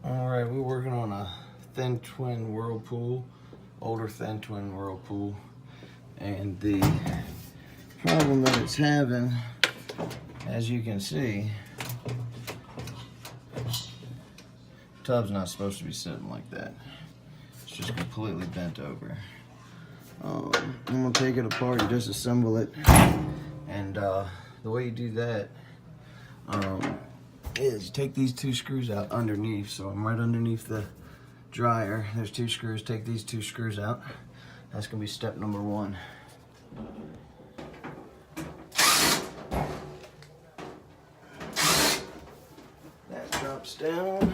Alright, we're working on a thin twin Whirlpool, older thin twin Whirlpool, and the problem that it's having, as you can see, the tub's not supposed to be sitting like that. It's just completely bent over. I'm going to take it apart and disassemble it, and the way you do that is you take these two screws out underneath. So I'm right underneath the dryer. There's two screws. Take these two screws out. That's going to be step number one. That drops down.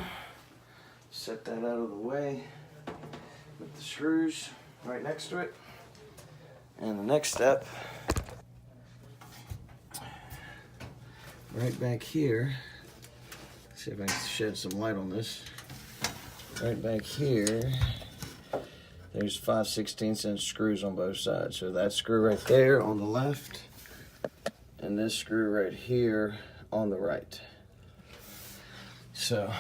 Set that out of the way with the screws right next to it. And the next step, right back here, see if I can shed some light on this. Right back here, there's 5/16" screws on both sides. So that screw right there on the left, and this screw right here on the right. So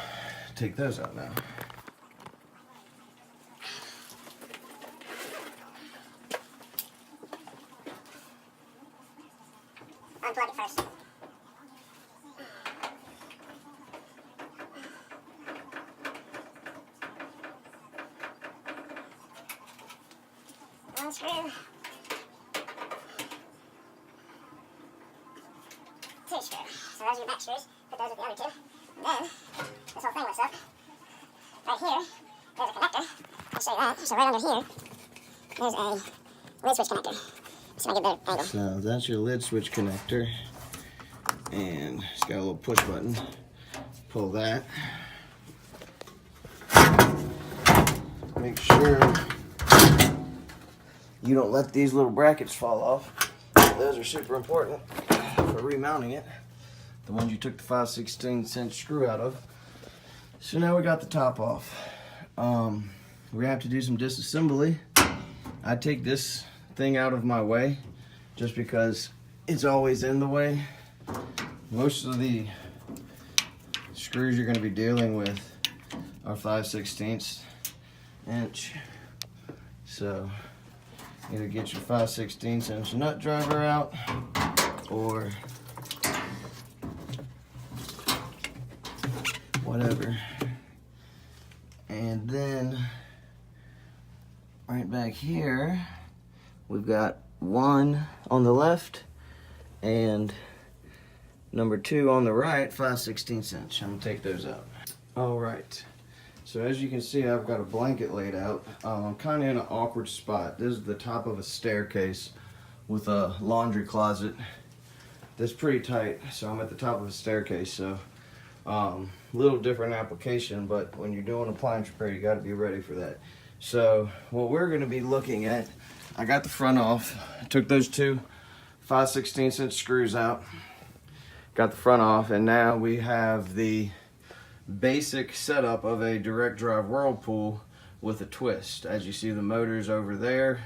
take those out now. Unplug it first. One screw. Two screws. So those are your back screws. Put those with the other two. And then, this whole thing lifts up. Right here, there's a connector. I'll show you that. So right under here, there's a lid switch connector. So I get a better angle. So that's your lid switch connector, and it's got a little push button. Pull that. Make sure you don't let these little brackets fall off. Those are super important for remounting it. The ones you took the 5/16" screw out of. So now we got the top off. We're gonna have to do some disassembly. I take this thing out of my way just because it's always in the way. Most of the screws you're going to be dealing with are 5/16" inch. So either get your 5/16" nut driver out or whatever. And then right back here, we've got one on the left and number two on the right, 5/16". I'm gonna take those out. All right, so as you can see, I've got a blanket laid out. I'm kind of in an awkward spot. This is the top of a staircase with a laundry closet that's pretty tight. So I'm at the top of a staircase, so little different application, but when you're doing appliance repair, you got to be ready for that. So what we're going to be looking at, I got the front off. I took those two 5/16" screws out, got the front off, and now we have the basic setup of a direct drive Whirlpool with a twist. As you see, the motor's over there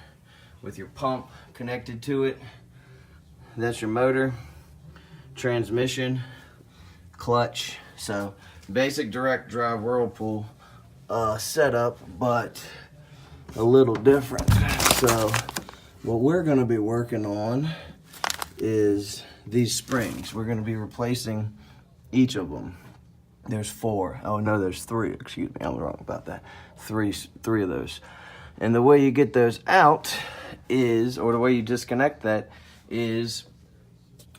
with your pump connected to it. That's your motor, transmission, clutch. So basic direct drive Whirlpool setup, but a little different. So what we're going to be working on is these springs. We're going to be replacing each of them. There's four. Oh no, there's three. Excuse me, I'm wrong about that. Three of those. And the way you get those out is, or the way you disconnect that is,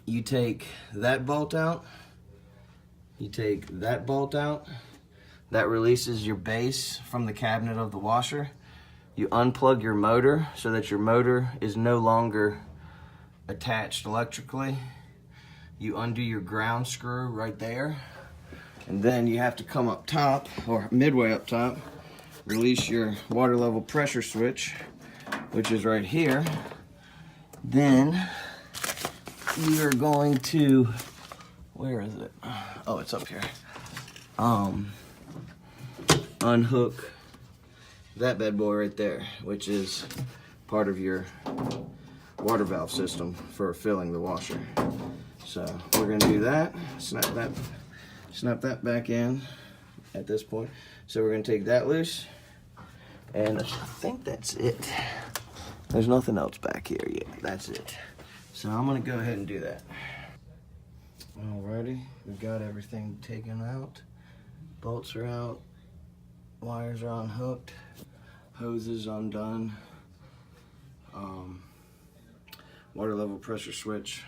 you take that bolt out. You take that bolt out. That releases your base from the cabinet of the washer. You unplug your motor so that your motor is no longer attached electrically. You undo your ground screw right there. And then you have to come up top, or midway up top, release your water level pressure switch, which is right here. Then you are going to, where is it? Oh, it's up here. Unhook that bad boy right there, which is part of your water valve system for filling the washer. So we're gonna do that, snap that back in, at this point. So we're gonna take that loose, and I think that's it. There's nothing else back here yet. That's it. So I'm gonna go ahead and do that. Alrighty, we've got everything taken out. Bolts are out, wires are unhooked, hoses undone. Water level pressure switch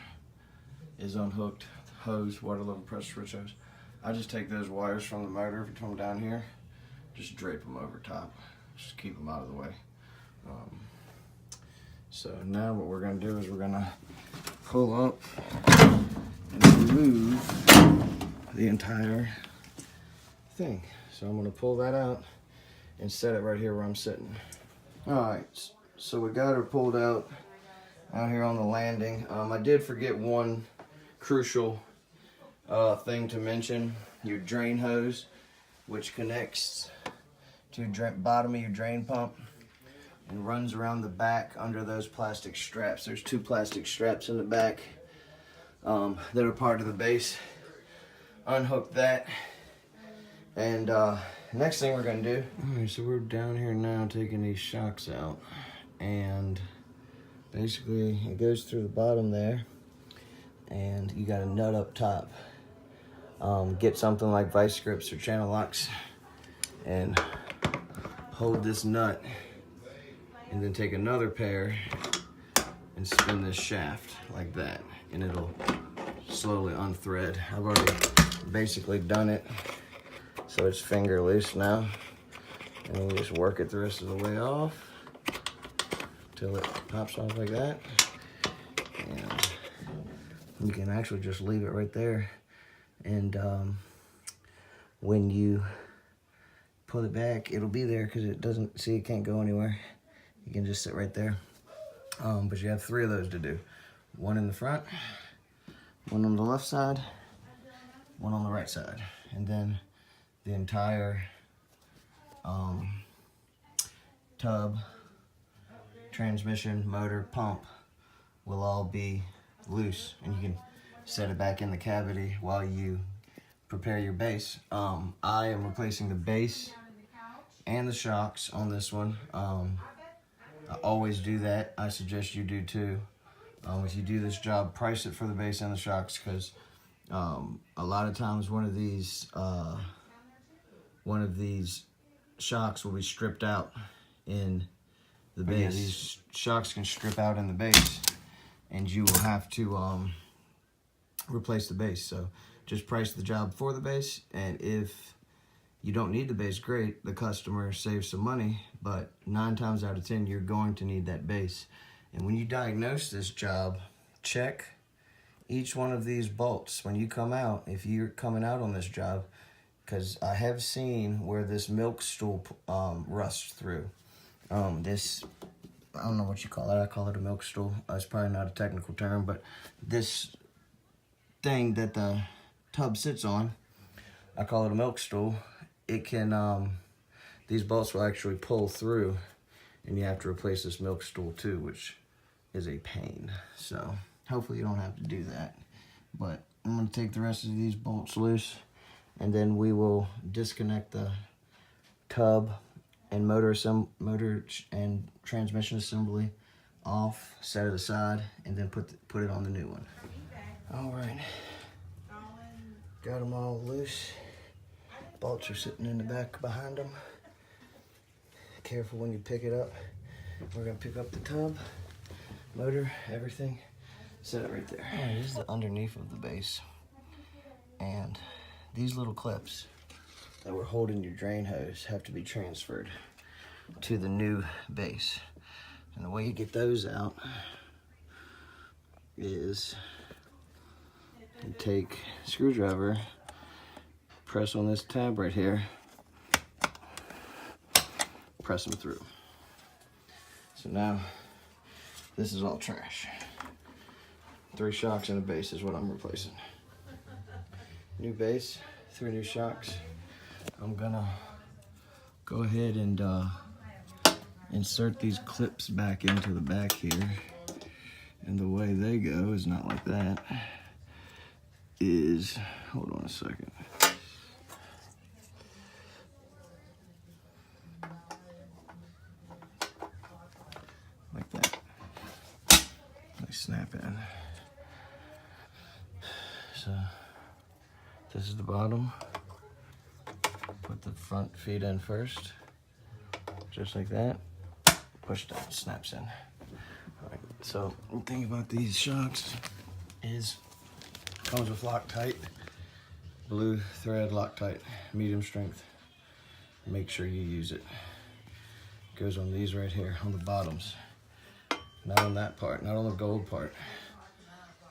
is unhooked. Hose, water level pressure switch hose. I just take those wires from the motor, from them down here, just drape them over top, just keep them out of the way. So now what we're gonna do is we're gonna pull up and remove the entire thing. So I'm gonna pull that out and set it right here where I'm sitting. All right, so we got her pulled out here on the landing. I did forget one crucial thing to mention: your drain hose, which connects to the bottom of your drain pump and runs around the back under those plastic straps. There's 2 plastic straps in the back that are part of the base. Unhook that, and next thing we're gonna do. All right, so we're down here now taking these shocks out, and basically it goes through the bottom there, and you got a nut up top. Get something like vice grips or channel locks and hold this nut, and then take another pair and spin this shaft like that, and it'll slowly unthread. I've already basically done it, so it's finger loose now, and then you just work it the rest of the way off till it pops off like that. And you can actually just leave it right there, and when you pull it back, it'll be there because it doesn't, see, it can't go anywhere. You can just sit right there. But you have 3 of those to do. 1 in the front, 1 on the left side, 1 on the right side, and then the entire tub, transmission, motor, pump will all be loose, and you can set it back in the cavity while you prepare your base. I am replacing the base and the shocks on this one. I always do that. I suggest you do too. If you do this job, price it for the base and the shocks, because a lot of times one of these shocks will be stripped out in the base. Yeah, these shocks can strip out in the base, and you will have to replace the base. So just price the job for the base, and if you don't need the base, great, the customer saves some money, but 9 times out of 10 you're going to need that base. And when you diagnose this job, check each one of these bolts when you come out, if you're coming out on this job, because I have seen where this milk stool rusts through. This, I don't know what you call it, I call it a milk stool. It's probably not a technical term, but this thing that the tub sits on, I call it a milk stool. It can, these bolts will actually pull through, and you have to replace this milk stool too, which is a pain. So hopefully you don't have to do that. But I'm going to take the rest of these bolts loose, and then we will disconnect the tub and motor and transmission assembly off, set it aside, and then put it on the new one. All right, got them all loose. Bolts are sitting in the back behind them. Careful when you pick it up. We're gonna pick up the tub, motor, everything, set it right there. All right, this is the underneath of the base, and these little clips that were holding your drain hose have to be transferred to the new base. And the way you get those out is you take a screwdriver, press on this tab right here, press them through. So now this is all trash. 3 shocks and a base is what I'm replacing. New base, 3 new shocks. I'm gonna go ahead and insert these clips back into the back here. And the way they go is not like that. Hold on a second. snap in. So this is the bottom. Put the front feet in first, just like that. Push down, snaps in. All right, so the thing about these shocks is comes with Loctite, blue thread Loctite, medium strength. Make sure you use it. Goes on these right here, on the bottoms. Not on that part, not on the gold part,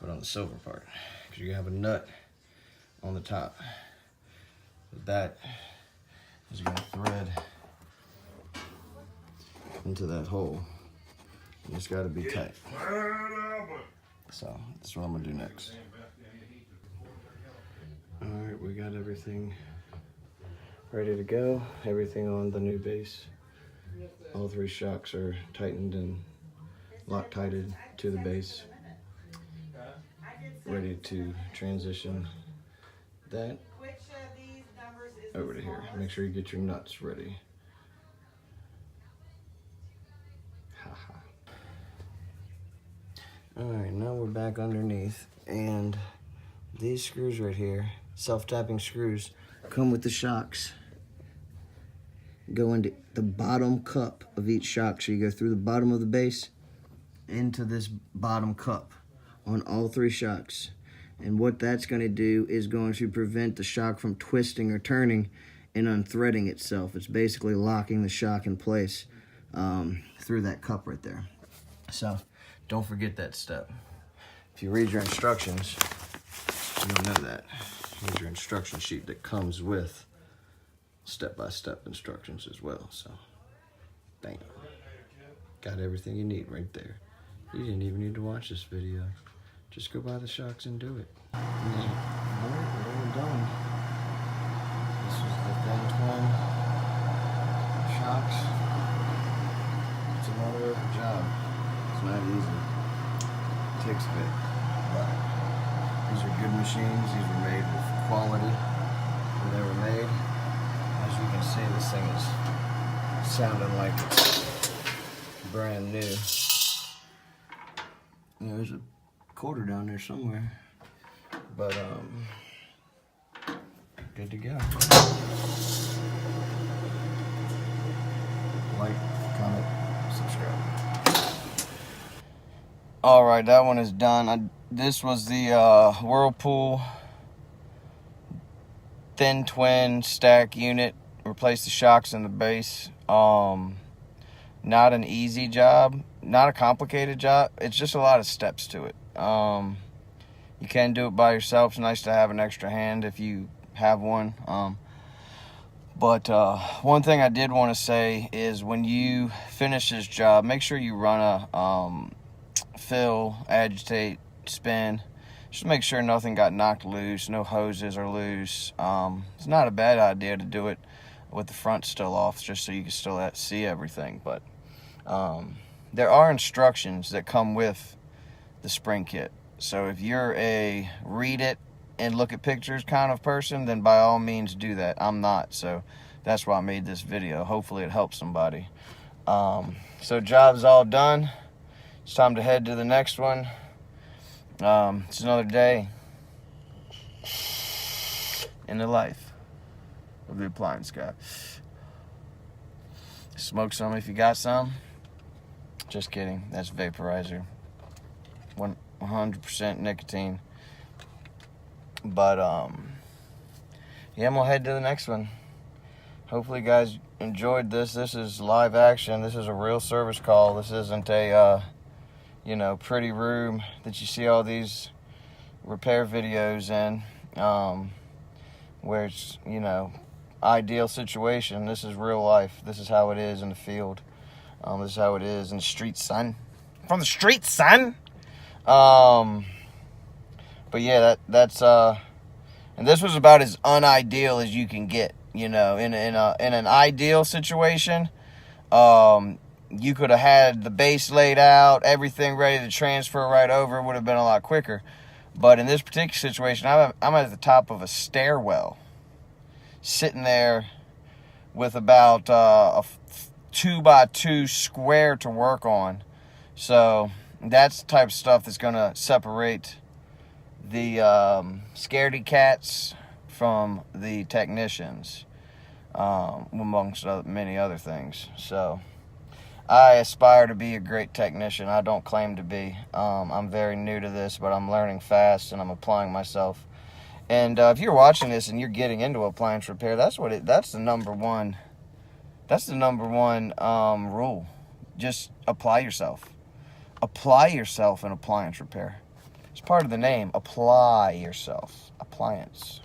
but on the silver part. Because you have a nut on the top. That is going to thread into that hole. And it's got to be tight. So that's what I'm going to do next. Alright, we got everything ready to go. Everything on the new base. All 3 shocks are tightened and Loctited to the base. Ready to transition that over to here. Make sure you get your nuts ready. Alright, now we're back underneath, and these screws right here, self-tapping screws, come with the shocks. Go into the bottom cup of each shock. So you go through the bottom of the base into this bottom cup on all 3 shocks. And what that's going to do is going to prevent the shock from twisting or turning and unthreading itself. It's basically locking the shock in place through that cup right there. So don't forget that step. If you read your instructions, you'll know that. Here's your instruction sheet that comes with step-by-step instructions as well. So, bam. Got everything you need right there. You didn't even need to watch this video. Just go buy the shocks and do it. Alright, we're done. This is the thin twin shocks. It's another job. It's not easy. It takes a bit. But these are good machines. These were made with quality when they were made. As you can see, this thing is sounding like it's brand new. There's a quarter down there somewhere, but good to go. Like, comment, subscribe. All right, that one is done. This was the Whirlpool thin twin stack unit. Replace the shocks in the base. Not an easy job, not a complicated job. It's just a lot of steps to it. You can do it by yourself. It's nice to have an extra hand if you have one. But one thing I did want to say is when you finish this job, make sure you run a fill, agitate, spin. Just make sure nothing got knocked loose, no hoses are loose. It's not a bad idea to do it with the front still off, just so you can still see everything. But there are instructions that come with the spring kit. So if you're a read it and look at pictures kind of person, then by all means do that. I'm not, so that's why I made this video. Hopefully it helps somebody. So job's all done. It's time to head to the next one. It's another day in the life of the appliance guy. Smoke some if you got some. Just kidding. That's vaporizer. 100% nicotine. But yeah, I'm gonna head to the next one. Hopefully you guys enjoyed this. This is live action. This is a real service call. This isn't a pretty room that you see all these repair videos in, where it's, ideal situation. This is real life. This is how it is in the field. This is how it is in the streets, son. From the streets, son. But yeah, that's and this was about as unideal as you can get. In an ideal situation, you could have had the base laid out, everything ready to transfer right over. It would have been a lot quicker. But in this particular situation, I'm at the top of a stairwell, sitting there with about a 2x2 square to work on. So That's the type of stuff that's going to separate the scaredy cats from the technicians, amongst many other things. So I aspire to be a great technician. I don't claim to be. I'm very new to this, but I'm learning fast and I'm applying myself. And if you're watching this and you're getting into appliance repair, that's the number one. That's the number one rule. Just apply yourself. Apply yourself in appliance repair. It's part of the name. Apply yourself. Appliance.